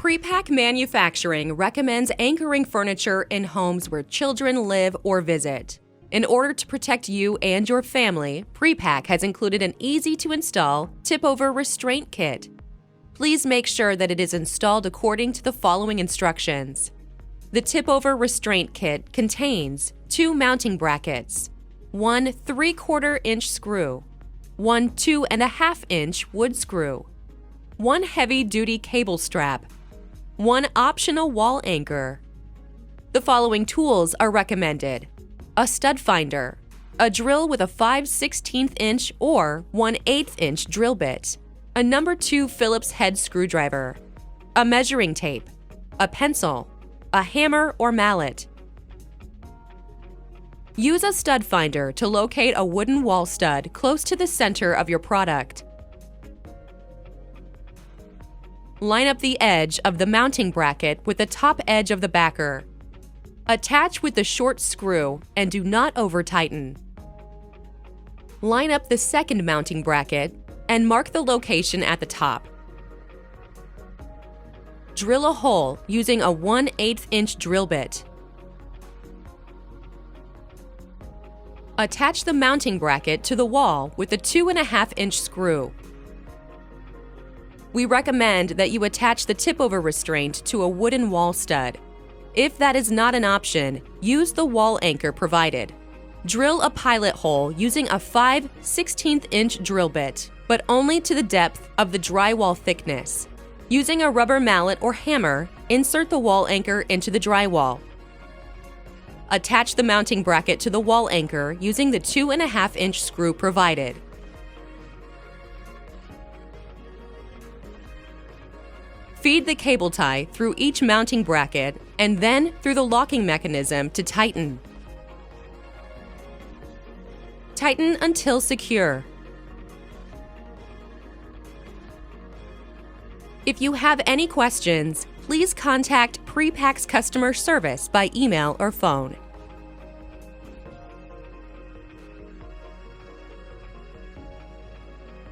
Prepac Manufacturing recommends anchoring furniture in homes where children live or visit. In order to protect you and your family, Prepac has included an easy-to-install Tipover Restraint Kit. Please make sure that it is installed according to the following instructions. The Tipover Restraint Kit contains 2 mounting brackets, 1 3/4-inch screw, 1 2.5-inch wood screw, 1 heavy-duty cable strap, 1 optional wall anchor. The following tools are recommended: a stud finder, a drill with a 5/16-inch or 1/8-inch drill bit, a No. 2 Phillips head screwdriver, a measuring tape, a pencil, a hammer or mallet. Use a stud finder to locate a wooden wall stud close to the center of your product. Line up the edge of the mounting bracket with the top edge of the backer. Attach with the short screw and do not over-tighten. Line up the second mounting bracket and mark the location at the top. Drill a hole using a 1/8-inch drill bit. Attach the mounting bracket to the wall with a 2.5-inch screw. We recommend that you attach the Tipover restraint to a wooden wall stud. If that is not an option, use the wall anchor provided. Drill a pilot hole using a 5/16-inch drill bit, but only to the depth of the drywall thickness. Using a rubber mallet or hammer, insert the wall anchor into the drywall. Attach the mounting bracket to the wall anchor using the 2.5-inch screw provided. Feed the cable tie through each mounting bracket and then through the locking mechanism to tighten. Tighten until secure. If you have any questions, please contact Prepac's customer service by email or phone.